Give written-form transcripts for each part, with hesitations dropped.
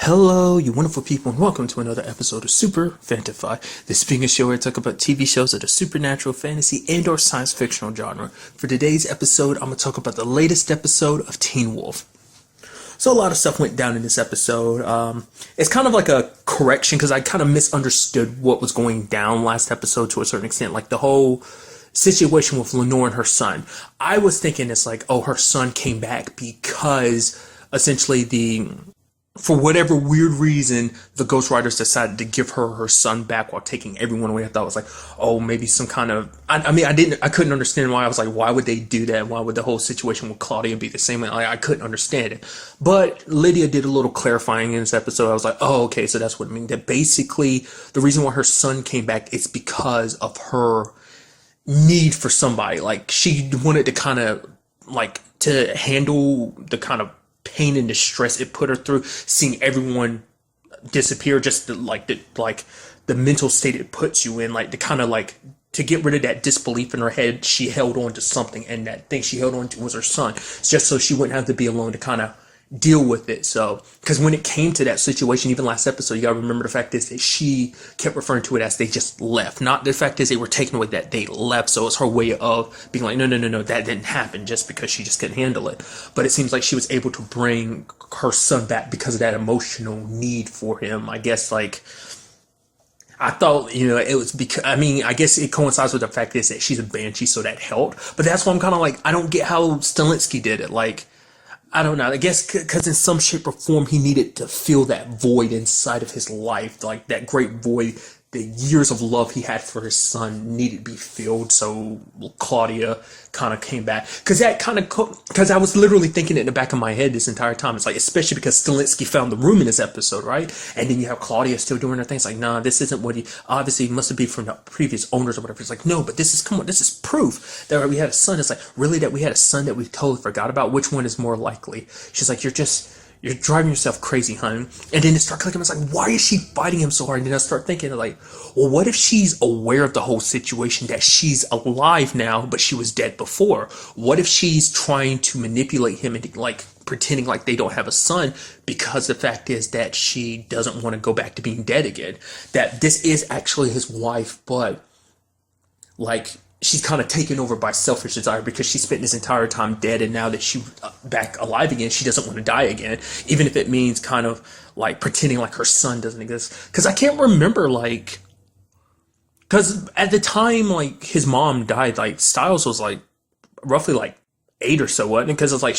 Hello, you wonderful people, and welcome to another episode of Super-Fanta-Fi, the speaking show where I talk about TV shows of the supernatural, fantasy, and/or science fictional genre. For today's episode, I'm going to talk about the latest episode of Teen Wolf. So a lot of stuff went down in this episode. It's kind of like a correction because I kind of misunderstood what was going down last episode to a certain extent, like the whole situation with Lenore and her son. I was thinking it's like, oh, her son came back because essentially for whatever weird reason, the ghostwriters decided to give her son back while taking everyone away. I thought it was like, oh, maybe some kind of, I couldn't understand why. I was like, why would they do that? Why would the whole situation with Claudia be the same way? Like, I couldn't understand it. But Lydia did a little clarifying in this episode. I was like, oh, okay, so that's what it means. That basically the reason why her son came back is because of her need for somebody. Like, she wanted to kind of, like, to handle the kind of pain and distress it put her through, seeing everyone disappear, just the mental state it puts you in, like, to kind of like to get rid of that disbelief in her head. She held on to something, and that thing she held on to was her son, just so she wouldn't have to be alone to kind of deal with it. So, because when it came to that situation, even last episode, you gotta remember the fact is that she kept referring to it as they just left. Not the fact is they were taken away, that they left. So it's her way of being like, no, that didn't happen, just because she just couldn't handle it. But it seems like she was able to bring her son back because of that emotional need for him. I guess, like, I thought, it was because, I guess it coincides with the fact is that she's a banshee, so that helped. But that's why I'm kind of like, I don't get how Stiles did it. Like, I don't know. I guess because in some shape or form he needed to fill that void inside of his life, like that great void. The years of love he had for his son needed to be filled. So Claudia kind of came back, because I was literally thinking it in the back of my head this entire time. It's like, especially because Stiles found the room in this episode, right? And then you have Claudia still doing her thing. It's like, nah, this isn't what he obviously must have been from the previous owners or whatever. It's like, no, but this is proof that we had a son. It's like, really, that we had a son that we totally forgot about? Which one is more likely? She's like, you're driving yourself crazy, hun. And then it started clicking. I was like, why is she fighting him so hard? And then I start thinking, like, well, what if she's aware of the whole situation, that she's alive now, but she was dead before? What if she's trying to manipulate him into, like, pretending like they don't have a son, because the fact is that she doesn't want to go back to being dead again? That this is actually his wife, but, like, she's kind of taken over by selfish desire because she spent this entire time dead, and now that she's back alive again, she doesn't want to die again, even if it means kind of like pretending like her son doesn't exist. Because I can't remember, like, because at the time, like, his mom died, like, Stiles was like roughly like 8 or so, wasn't it? Because it's like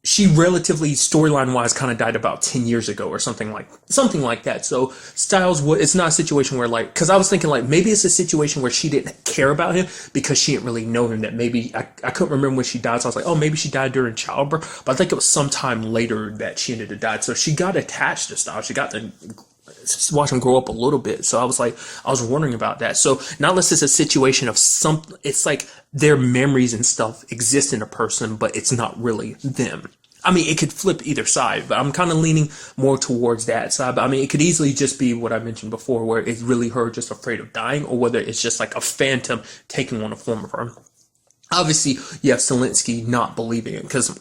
she relatively storyline wise kind of died about 10 years ago or something like that. So Stiles, it's not a situation where, like, because I was thinking, like, maybe it's a situation where she didn't care about him because she didn't really know him, that maybe I couldn't remember when she died. So I was like, oh, maybe she died during childbirth, but I think it was sometime later that she ended up dying. So she got attached to Stiles. She got to watch him grow up a little bit. So I was wondering about that. So now unless it's a situation of it's like their memories and stuff exist in a person, but it's not really them. It could flip either side, but I'm kind of leaning more towards that side. But it could easily just be what I mentioned before, where it's really her just afraid of dying, or whether it's just like a phantom taking on a form of her. Obviously, you have Stiles not believing it, because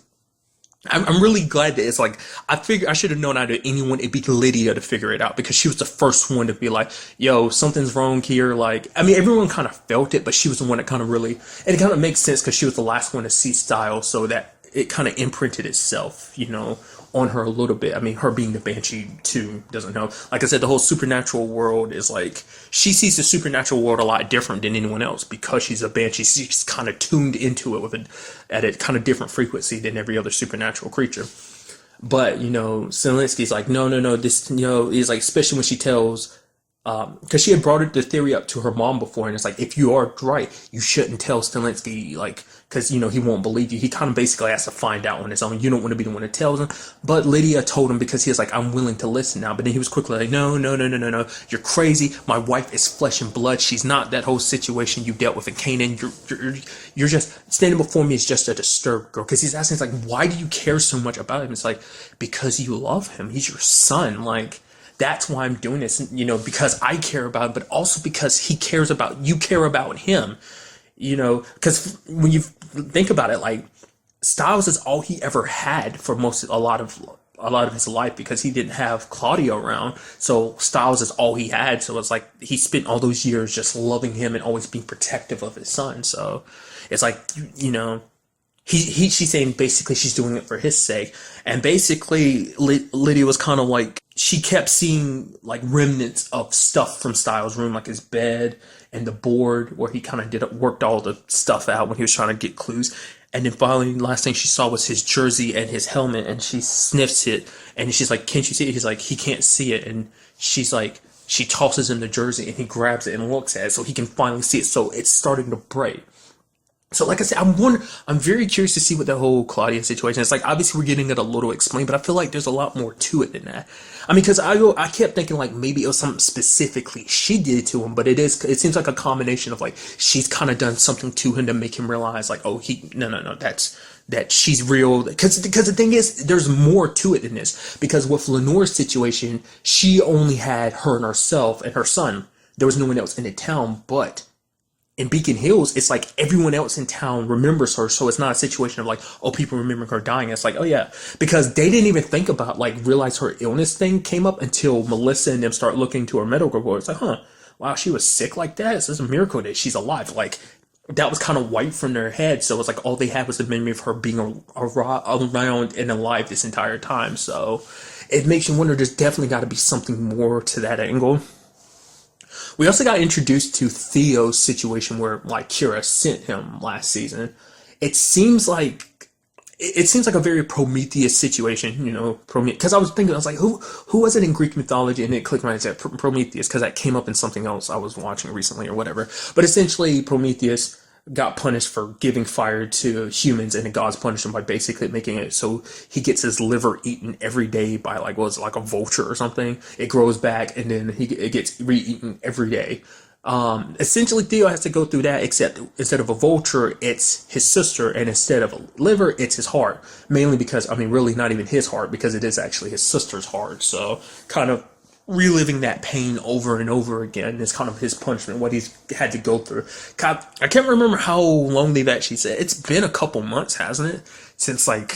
I'm really glad that it's like, I figure I should have known out of anyone, it'd be Lydia to figure it out, because she was the first one to be like, yo, something's wrong here. Like, everyone kind of felt it, but she was the one that kind of really, and it kind of makes sense because she was the last one to see Stiles, so that it kind of imprinted itself, on her a little bit. Her being the Banshee too doesn't know. Like I said, the whole supernatural world is like, she sees the supernatural world a lot different than anyone else because she's a Banshee. She's kind of tuned into it at a kind of different frequency than every other supernatural creature. But, Stiles like, no, this, is like, especially when she tells, because she had brought the theory up to her mom before, and it's like, if you are right, you shouldn't tell Stiles, like, because, he won't believe you. He kind of basically has to find out on his own. You don't want to be the one that tells him. But Lydia told him, because he was like, I'm willing to listen now. But then he was quickly like, no. You're crazy. My wife is flesh and blood. She's not that whole situation you dealt with in Canaan. You're just standing before me as just a disturbed girl. Because he's asking, it's like, why do you care so much about him? It's like, because you love him. He's your son. Like, that's why I'm doing this, because I care about him, but also because he cares about, you care about him. Because when you think about it, like, Stiles is all he ever had for a lot of a lot of his life because he didn't have Claudia around. So Stiles is all he had. So it's like he spent all those years just loving him and always being protective of his son. So it's like, you know, she's saying basically she's doing it for his sake. And basically Lydia was kind of like, she kept seeing like remnants of stuff from Stiles' room, like his bed and the board where he kind of worked all the stuff out when he was trying to get clues. And then finally, last thing she saw was his jersey and his helmet, and she sniffs it, and she's like, "Can't you see it?" He's like, "He can't see it," and she's like, she tosses him the jersey, and he grabs it and looks at it so he can finally see it. So it's starting to break. So, like I said, I'm very curious to see what the whole Claudia situation is. Like, obviously, we're getting it a little explained, but I feel like there's a lot more to it than that. I mean, because I kept thinking, like, maybe it was something specifically she did to him, but it seems like a combination of, like, she's kind of done something to him to make him realize, like, oh, no, that she's real. Because the thing is, there's more to it than this. Because with Lenore's situation, she only had her and herself and her son. There was no one else in the town, but in Beacon Hills, it's like everyone else in town remembers her, so it's not a situation of like, oh, people remember her dying. It's like, oh yeah, because they didn't even think about, like, realize her illness thing came up until Melissa and them start looking to her medical report. It's like, huh, wow, she was sick like that? It's a miracle that she's alive. Like, that was kind of wiped from their head, so it's like all they had was the memory of her being around and alive this entire time. So it makes you wonder, there's definitely got to be something more to that angle. We also got introduced to Theo's situation where, like, Kira sent him last season. It seems like a very Prometheus situation, you know, because I was like, who was it in Greek mythology? And it clicked right, I said Prometheus, because that came up in something else I was watching recently or whatever. But essentially, Prometheus got punished for giving fire to humans, and the gods punished him by basically making it so he gets his liver eaten every day by, like, what was it, like a vulture or something. It grows back, and then it gets re-eaten every day. Essentially, Theo has to go through that, except instead of a vulture, it's his sister, and instead of a liver, it's his heart. Mainly because, I mean, really not even his heart, because it is actually his sister's heart. So, kind of reliving that pain over and over again is kind of his punishment, what he's had to go through. God, I can't remember how long they've actually said. It's been a couple months, hasn't it? Since, like,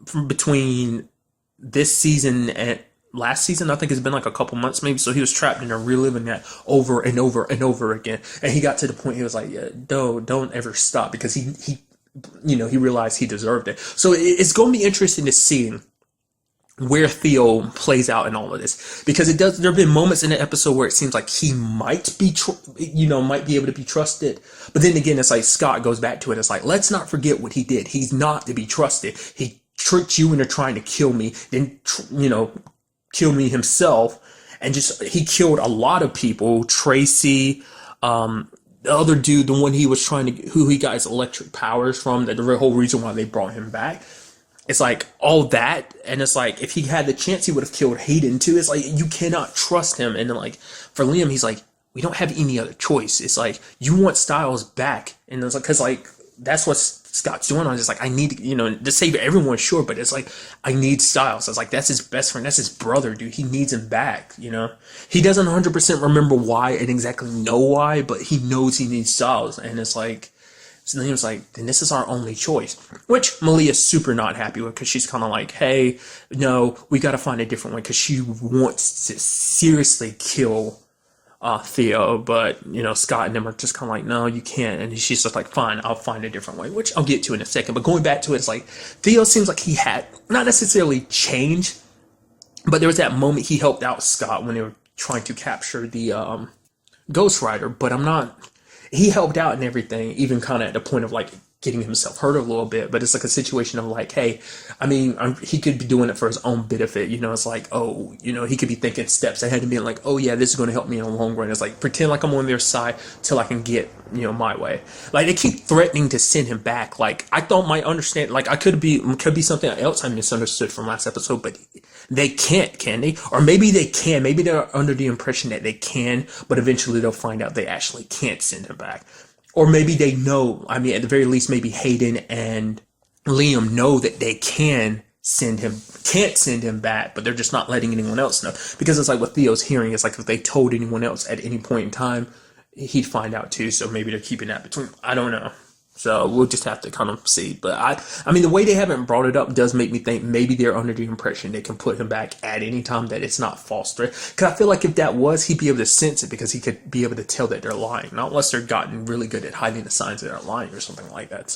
from between this season and last season, I think it's been like a couple months maybe. So he was trapped in there, reliving that over and over and over again. And he got to the point he was like, yeah, don't ever stop, because he realized he deserved it. So it's going to be interesting to see where Theo plays out in all of this, because there have been moments in the episode where it seems like he might be able to be trusted, but then again, it's like Scott goes back to it. It's like, let's not forget what he did. He's not to be trusted. He tricked you into trying to kill me, then kill me himself, and he killed a lot of people. Tracy, the other dude, the one who he got his electric powers from, the whole reason why they brought him back. It's like all that, and it's like if he had the chance, he would have killed Hayden too. It's like you cannot trust him. And then, like, for Liam, he's like, we don't have any other choice. It's like, you want Stiles back, and it's like, because, like, that's what Scott's doing. I was just like, I need to save everyone, sure, but it's like, I need Stiles. It's like, that's his best friend, that's his brother, dude. He needs him back. He doesn't 100% remember why and exactly know why, but he knows he needs Stiles, and it's like. So then he was like, then this is our only choice. Which Malia's super not happy with, because she's kind of like, hey, no, we got to find a different way, because she wants to seriously kill Theo. But, Scott and them are just kind of like, no, you can't. And she's just like, fine, I'll find a different way, which I'll get to in a second. But going back to it, it's like, Theo seems like he had not necessarily changed, but there was that moment he helped out Scott when they were trying to capture the Ghost Rider. But he helped out and everything, even kind of at the point of, like, getting himself hurt a little bit. But it's like a situation of like, hey, I mean, he could be doing it for his own benefit. It's like, oh, he could be thinking steps ahead and being like, oh yeah, this is going to help me in the long run. It's like, pretend like I'm on their side till I can get, my way. Like, they keep threatening to send him back. Like, I thought my understand, like, could be something else I misunderstood from last episode, but they can't, can they? Or maybe they can. Maybe they're under the impression that they can, but eventually they'll find out they actually can't send him back. Or maybe they know, I mean, at the very least, maybe Hayden and Liam know that they can't send him back, but they're just not letting anyone else know. Because it's like what Theo's hearing, it's like if they told anyone else at any point in time, he'd find out too. So maybe they're keeping that between, I don't know. So we'll just have to kind of see. But I mean, the way they haven't brought it up does make me think maybe they're under the impression they can put him back at any time, that it's not false threat. Because I feel like if that was, he'd be able to sense it because he could be able to tell that they're lying. Not unless they're gotten really good at hiding the signs that they're lying or something like that.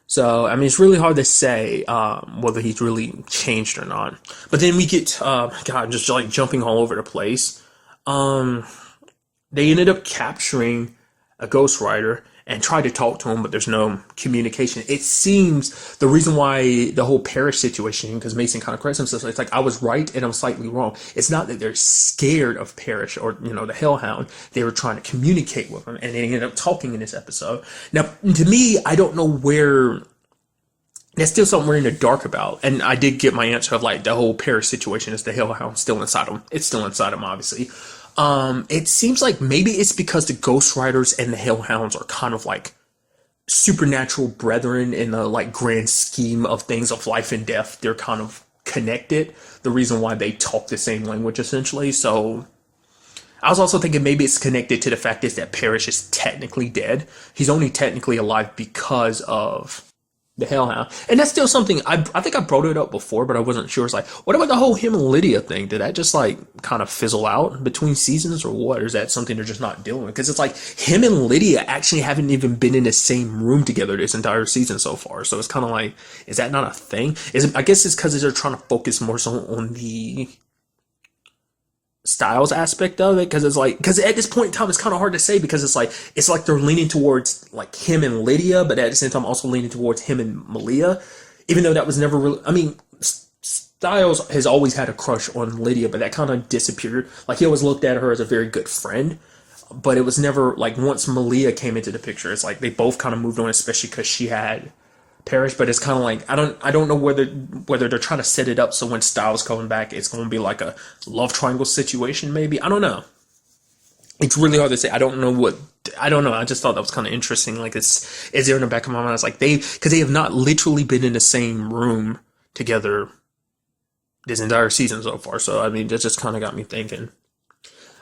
So I mean, it's really hard to say whether he's really changed or not. But then we get, God, just like jumping all over the place. They ended up capturing a ghostwriter and tried to talk to him, but there's no communication. It seems the reason why the whole Parrish situation, because Mason kind of corrects himself, it's like, I was right and I'm slightly wrong. It's not that they're scared of Parrish or, the Hellhound. They were trying to communicate with him, and they ended up talking in this episode. Now, to me, I don't know where... That's still something we're in the dark about. And I did get my answer of like the whole Parrish situation is the Hellhound still inside him. It's still inside him, obviously. It seems like maybe it's because the Ghostwriters and the Hellhounds are kind of like supernatural brethren in the like grand scheme of things of life and death. They're kind of connected. The reason why they talk the same language, essentially. So I was also thinking maybe it's connected to the fact is that Parrish is technically dead. He's only technically alive because of the Hellhound. And that's still something, I think I brought it up before, but I wasn't sure. It's like, what about the whole him and Lydia thing? Did that just like kind of fizzle out between seasons or what? Or is that something they're just not dealing with? Because it's like him and Lydia actually haven't even been in the same room together this entire season so far. So it's kind of like, is that not a thing? I guess it's because they're trying to focus more so on the Stiles aspect of it, because at this point in time it's kind of hard to say, because it's like they're leaning towards like him and Lydia, but at the same time also leaning towards him and Malia, even though that was never really, I mean, Stiles has always had a crush on Lydia, but that kind of disappeared. Like he always looked at her as a very good friend, but it was never like, once Malia came into the picture, it's like they both kind of moved on, especially because she had Parrish. But it's kind of like, I don't know whether they're trying to set it up so when Stiles coming back, it's going to be like a love triangle situation, maybe. I don't know. It's really hard to say. I don't know. I just thought that was kind of interesting. Like it's there in the back of my mind. It's like because they have not literally been in the same room together this entire season so far. So I mean, that just kind of got me thinking.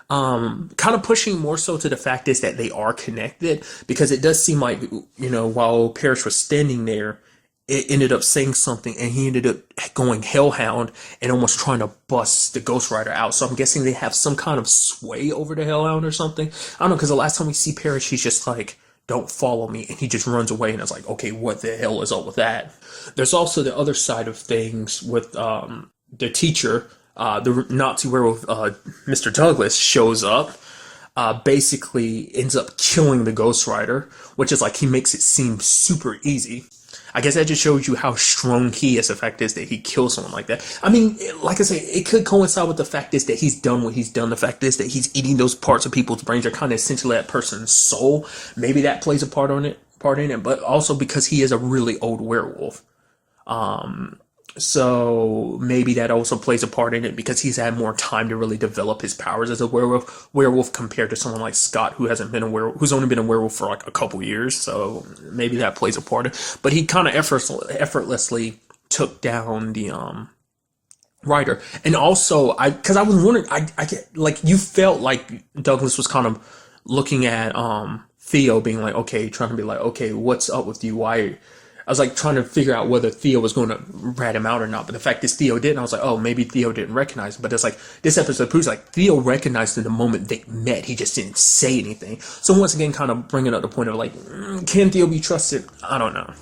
Kind of pushing more so to the fact is that they are connected, because it does seem like, while Parrish was standing there, it ended up saying something and he ended up going Hellhound and almost trying to bust the Ghostwriter out. So I'm guessing they have some kind of sway over the Hellhound or something. I don't know, because the last time we see Parrish, he's just like, don't follow me, and he just runs away, and it's like, okay, what the hell is up with that? There's also the other side of things with the teacher. The Nazi werewolf, Mr. Douglas, shows up, basically ends up killing the Ghostwriter, which is like, he makes it seem super easy. I guess that just shows you how strong he is. The fact is that he kills someone like that. I mean, like I say, it could coincide with the fact is that he's done what he's done. The fact is that he's eating those parts of people's brains are kind of essentially that person's soul. Maybe that plays a part in it, but also because he is a really old werewolf. So maybe that also plays a part in it, because he's had more time to really develop his powers as a werewolf compared to someone like Scott, who hasn't been a werewolf, who's only been a werewolf for like a couple years. So maybe that plays a part. But he kind of effortlessly took down the writer. And also, because I was wondering, I get like, you felt like Douglas was kind of looking at Theo, being like, okay, trying to be like, okay, what's up with you? Why? I was like trying to figure out whether Theo was going to rat him out or not. But the fact is Theo didn't. I was like, oh, maybe Theo didn't recognize him. But it's like, this episode proves like Theo recognized him the moment they met. He just didn't say anything. So once again, kind of bringing up the point of like, can Theo be trusted? I don't know.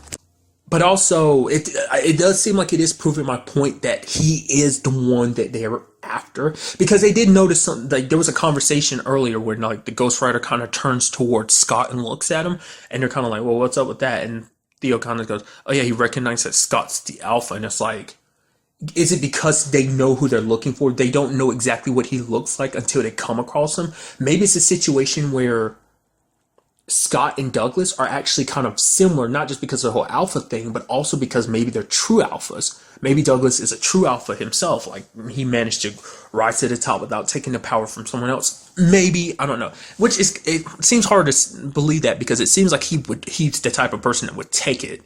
But also, it does seem like it is proving my point that he is the one that they're after. Because they did notice something, like there was a conversation earlier where like the Ghostwriter kind of turns towards Scott and looks at him. And they're kind of like, well, what's up with that? And Theo kind of goes, oh yeah, he recognized that Scott's the alpha. And it's like, is it because they know who they're looking for? They don't know exactly what he looks like until they come across him. Maybe it's a situation where Scott and Douglas are actually kind of similar, not just because of the whole alpha thing, but also because maybe they're true alphas. Maybe Douglas is a true alpha himself. Like, he managed to rise to the top without taking the power from someone else. Maybe, I don't know. It seems hard to believe that, because it seems like he's the type of person that would take it.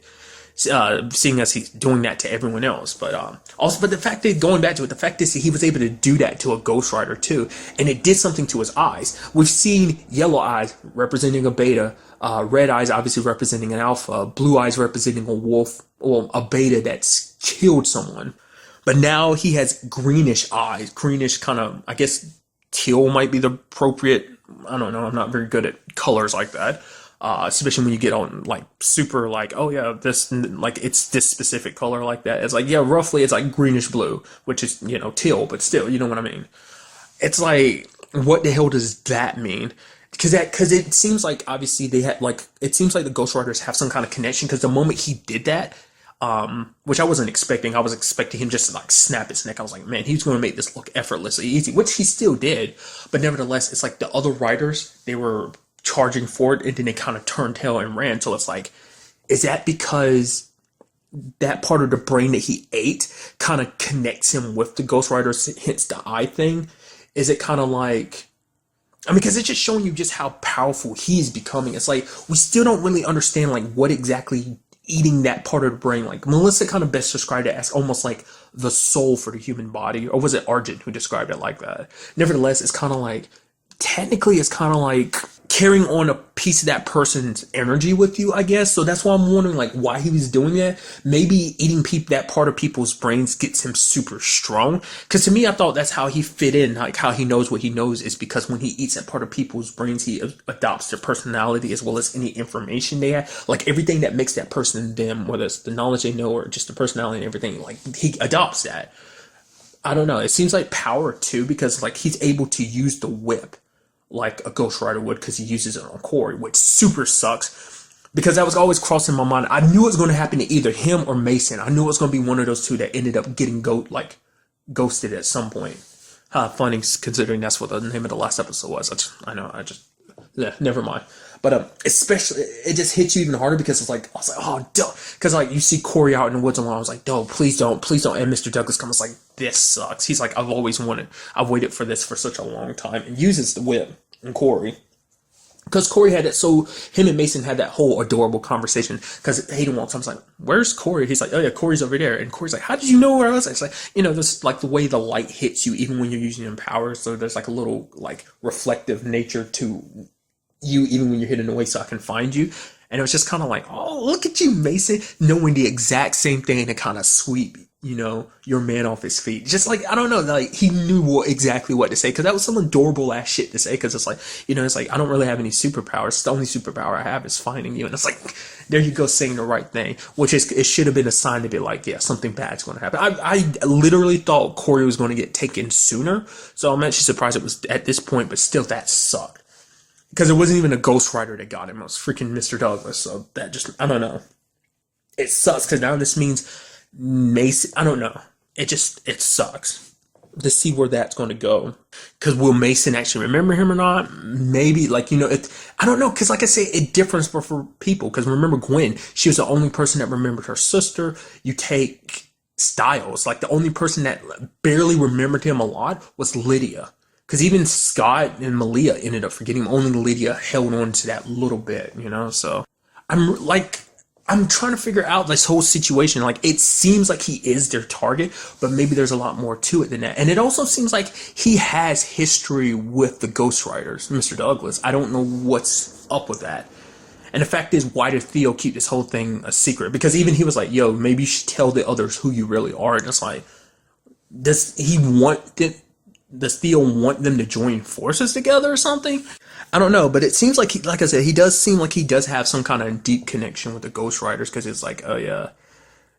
seeing as he's doing that to everyone else. But also, but the fact that going back to it, the fact is he was able to do that to a Ghost Rider too, and it did something to his eyes. We've seen yellow eyes representing a beta, red eyes obviously representing an alpha, blue eyes representing a wolf or a beta that's killed someone. But now he has greenish eyes, greenish kind of, I guess teal might be the appropriate. I don't know. I'm not very good at colors like that. Especially when you get on like super like, oh yeah, this like it's this specific color like that. It's like, yeah, roughly it's like greenish blue, which is, teal, but still, you know what I mean? It's like, what the hell does that mean? Because it seems like obviously they had like, it seems like the Ghost Riders have some kind of connection, because the moment he did that, which I wasn't expecting. I was expecting him just to like snap his neck. I was like, man, he's going to make this look effortlessly easy, which he still did. But nevertheless, it's like the other riders, they were charging forward and then they kind of turned tail and ran. So it's like, is that because that part of the brain that he ate kind of connects him with the Ghost Riders, hence the eye thing? Is it kind of like, I mean, because it's just showing you just how powerful he's becoming. It's like, we still don't really understand like what exactly eating that part of the brain, like Melissa kind of best described it as almost like the soul for the human body, or was it Arjun who described it like that? Nevertheless, it's kind of like, technically it's kind of like carrying on a piece of that person's energy with you, I guess. So that's why I'm wondering like why he was doing that. Maybe eating that part of people's brains gets him super strong. Because to me, I thought that's how he fit in, like how he knows what he knows is because when he eats that part of people's brains, he adopts their personality as well as any information they have. Like everything that makes that person them, whether it's the knowledge they know or just the personality and everything, like he adopts that. I don't know. It seems like power too, because like he's able to use the whip like a Ghost Rider would, because he uses it on Corey, which super sucks, because that was always crossing my mind. I knew it was going to happen to either him or Mason. I knew it was going to be one of those two that ended up getting ghosted at some point. Funny considering that's what the name of the last episode was. Never mind. But especially, it just hits you even harder because it's like, I was like, oh, duh. Because like you see Corey out in the woods alone. I was like, no, please don't. And Mr. Douglas comes like, this sucks. He's like, I've waited for this for such a long time, and uses the whip on Corey. Because Corey had that, so him and Mason had that whole adorable conversation. Because Hayden walks up, I was like, where's Corey? He's like, oh yeah, Corey's over there. And Corey's like, how did you know where I was? It's like, this like the way the light hits you, even when you're using your powers. So there's like a little like reflective nature to you, even when you're hidden away, so I can find you. And it was just kind of like, oh, look at you, Mason, knowing the exact same thing to kind of sweep, your man off his feet. Just like, I don't know, like he knew exactly what to say, because that was some adorable ass shit to say, because it's like, it's like, I don't really have any superpowers. The only superpower I have is finding you. And it's like, there you go, saying the right thing, which is, it should have been a sign to be like, yeah, something bad's going to happen. I literally thought Corey was going to get taken sooner. So I'm actually surprised it was at this point, but still, that sucked. Because it wasn't even a Ghost Rider that got him. It was freaking Mr. Douglas. So that just, I don't know. It sucks because now this means Mason, I don't know. It sucks to see where that's going to go. Because will Mason actually remember him or not? Maybe, like, I don't know. Because like I say, it differs for people. Because remember Gwen, she was the only person that remembered her sister. You take Stiles, like the only person that barely remembered him a lot was Lydia. Because even Scott and Malia ended up forgetting. Only Lydia held on to that little bit, So I'm trying to figure out this whole situation. Like, it seems like he is their target, but maybe there's a lot more to it than that. And it also seems like he has history with the Ghost Riders, Mr. Douglas. I don't know what's up with that. And the fact is, why did Theo keep this whole thing a secret? Because even he was like, yo, maybe you should tell the others who you really are. And it's like, does Theo want them to join forces together or something? I don't know, but it seems like, like I said, he does seem like he does have some kind of deep connection with the Ghost Riders, because it's like, oh yeah,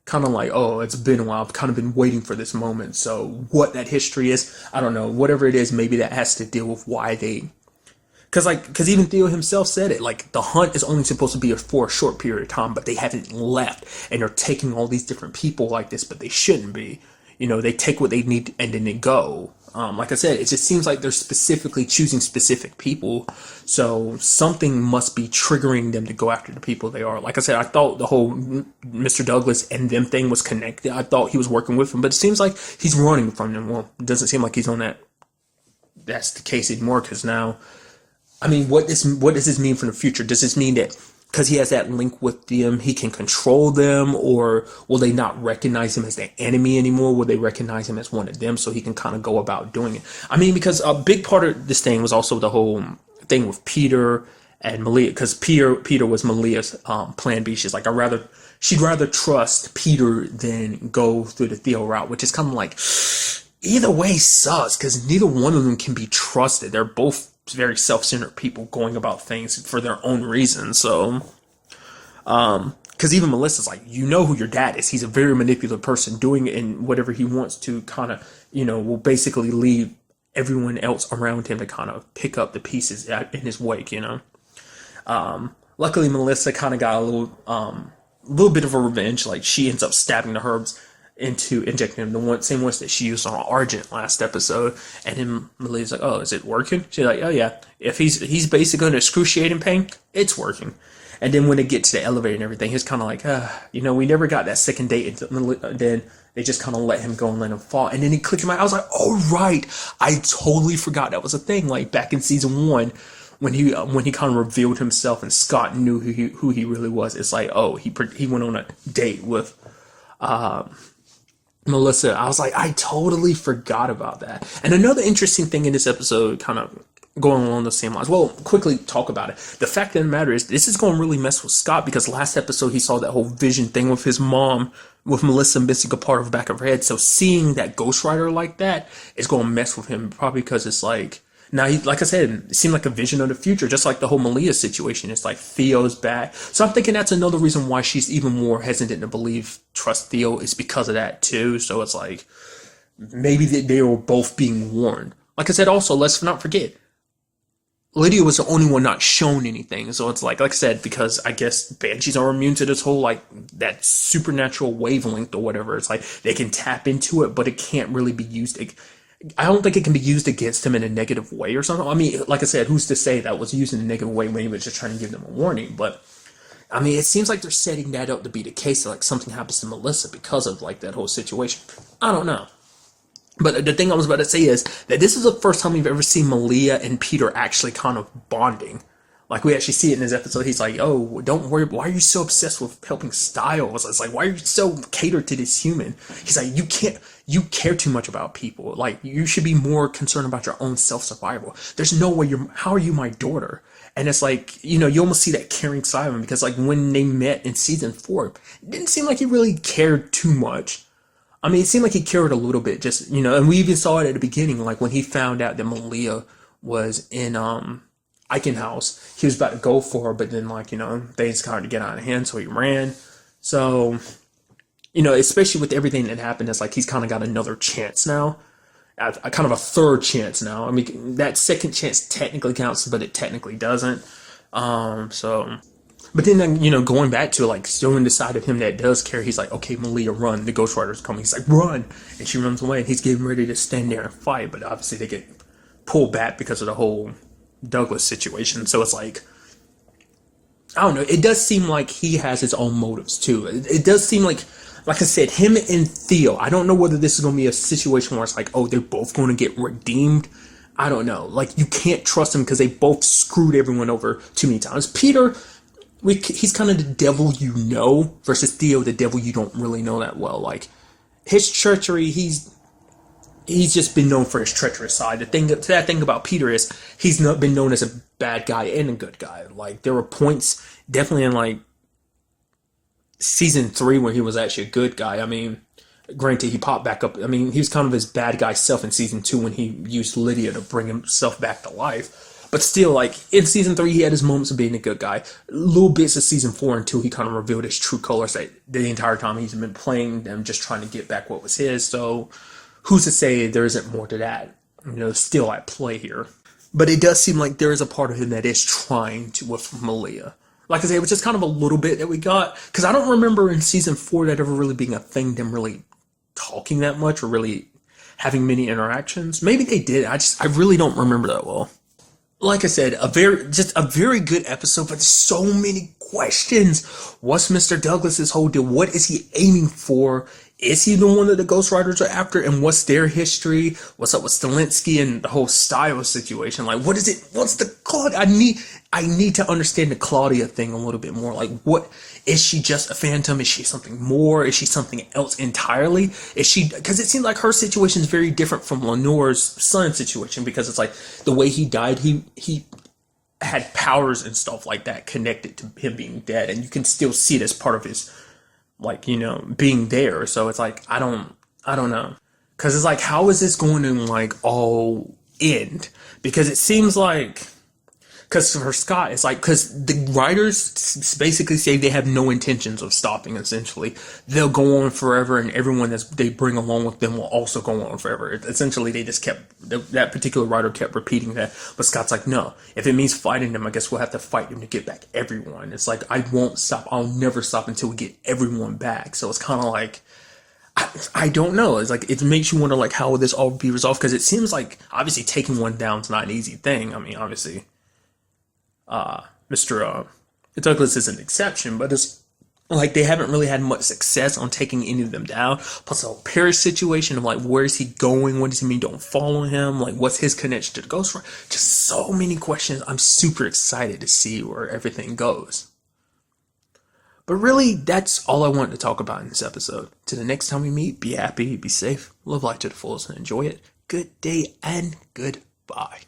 kind of like, oh, it's been a while, I've kind of been waiting for this moment. So what that history is, I don't know. Whatever it is, maybe that has to deal with why they... Because even Theo himself said it, like, the hunt is only supposed to be for a short period of time, but they haven't left, and they're taking all these different people like this, but they shouldn't be. They take what they need and then they go. Like I said, it just seems like they're specifically choosing specific people. So something must be triggering them to go after the people they are. Like I said, I thought the whole Mr. Douglas and them thing was connected. I thought he was working with them, but it seems like he's running from them. Well, it doesn't seem like he's on that. That's the case anymore, because now, I mean, what does this mean for the future? Does this mean that, because he has that link with them, he can control them, or will they not recognize him as their enemy anymore? Will they recognize him as one of them, so he can kind of go about doing it? I mean, because a big part of this thing was also the whole thing with Peter and Malia, because Peter was Malia's plan B. She's like, she'd rather trust Peter than go through the Theo route, which is kind of like, either way sucks, because neither one of them can be trusted. They're both very self-centered people going about things for their own reasons. So, because even Melissa's like, you know who your dad is. He's a very manipulative person, doing it in whatever he wants to, kind of, will basically leave everyone else around him to kind of pick up the pieces in his wake, Luckily, Melissa kind of got a little bit of a revenge. Like, she ends up stabbing the herbs into injecting him, the same ones that she used on Argent last episode. And then Malia's like, oh, is it working? She's like, oh yeah, if he's basically in excruciating pain, it's working. And then when they get to the elevator and everything, he's kind of like, we never got that second date. Then they just kind of let him go and let him fall. And then he clicked him out. I was like, oh right, I totally forgot that was a thing. Like back in season 1, when he kind of revealed himself and Scott knew who he really was. It's like, oh, he went on a date with Melissa. I was like, I totally forgot about that. And another interesting thing in this episode, kind of going along the same lines. Well, quickly talk about it. The fact of the matter is, this is going to really mess with Scott, because last episode he saw that whole vision thing with his mom, with Melissa missing a part of the back of her head. So seeing that Ghost Rider like that is going to mess with him, probably because it's like, now, like I said, it seemed like a vision of the future, just like the whole Malia situation. It's like Theo's back. So I'm thinking that's another reason why she's even more hesitant to trust Theo, is because of that too. So it's like, maybe they were both being warned. Like I said, also, let's not forget, Lydia was the only one not shown anything. So it's like I said, because I guess banshees are immune to this whole, like, that supernatural wavelength or whatever. It's like they can tap into it, but it can't really be used. I don't think it can be used against him in a negative way or something. I mean, like I said, who's to say that was used in a negative way when he was just trying to give them a warning? But I mean, it seems like they're setting that up to be the case that, like, something happens to Melissa because of, like, that whole situation. I don't know. But the thing I was about to say is that this is the first time we've ever seen Malia and Peter actually kind of bonding. Like, we actually see it in this episode. He's like, oh, don't worry. Why are you so obsessed with helping Stiles? It's like, why are you so catered to this human? He's like, you care too much about people. Like, you should be more concerned about your own self-survival. There's no way how are you my daughter? And it's like, you almost see that caring side of him, because, like, when they met in season 4, it didn't seem like he really cared too much. I mean, it seemed like he cared a little bit, just, and we even saw it at the beginning, like, when he found out that Malia was in, Eichenhaus, he was about to go for her, but then, like, things started to get out of hand, so he ran. So, especially with everything that happened, it's like he's kind of got another chance now, a kind of a third chance now. I mean, that second chance technically counts, but it technically doesn't. But then, going back to, like, showing the side of him that does care, he's like, okay, Malia, run. The Ghost Rider's coming. He's like, run. And she runs away, and he's getting ready to stand there and fight, but obviously they get pulled back because of the whole Douglas situation. So it's like, I don't know, it does seem like he has his own motives too. It does seem like I said, him and Theo, I don't know whether this is going to be a situation where it's like, oh, they're both going to get redeemed. I don't know. Like, you can't trust them because they both screwed everyone over too many times. Peter, he's kind of the devil versus Theo, the devil you don't really know that well. Like, his treachery, he's just been known for his treacherous side. The thing about Peter is he's not been known as a bad guy and a good guy. Like, there were points definitely in, like, season 3 where he was actually a good guy. I mean, granted, he popped back up. I mean, he was kind of his bad guy self in season 2 when he used Lydia to bring himself back to life. But still, like, in season 3, he had his moments of being a good guy. Little bits of season 4 and 2, he kind of revealed his true colors that the entire time he's been playing them, just trying to get back what was his. So who's to say there isn't more to that, still at play here. But it does seem like there is a part of him that is trying to with Malia. Like I say, it was just kind of a little bit that we got, because I don't remember in season 4 that ever really being a thing, them really talking that much or really having many interactions. Maybe they did. I really don't remember that well. Like I said, a very good episode, but so many questions. What's Mr. Douglas's whole deal? What is he aiming for is he the one that the ghostwriters are after, and what's their history? What's up with Stilinski and the whole Stiles situation? Like, what is it? What's the Claudia? I need to understand the Claudia thing a little bit more. Like, what is she? Just a phantom? Is she something more? Is she something else entirely? Is she? Because it seems like her situation is very different from Lenore's son's situation, because it's like the way he died, he had powers and stuff like that connected to him being dead, and you can still see it as part of his, like, you know, being there. So it's like, I don't know, because it's like, how is this going to like all end? Because it seems like, because for Scott, it's like, because the writers basically say they have no intentions of stopping. Essentially, they'll go on forever, and everyone that they bring along with them will also go on forever. Essentially, they just kept, that particular writer kept repeating that. But Scott's like, no, if it means fighting them, I guess we'll have to fight them to get back everyone. It's like, I won't stop. I'll never stop until we get everyone back. So it's kind of like, I don't know. It's like, it makes you wonder, like, how will this all be resolved? Because it seems like, obviously, taking one down is not an easy thing. I mean, obviously, Mr. Douglas is an exception, but it's like they haven't really had much success on taking any of them down. Plus the whole Paris situation of like, where is he going? What does he mean don't follow him? Like, what's his connection to the Ghost Rider? Just so many questions. I'm super excited to see where everything goes. But really, that's all I wanted to talk about in this episode. Till the next time we meet, be happy, be safe, live life to the fullest, and enjoy it. Good day and goodbye.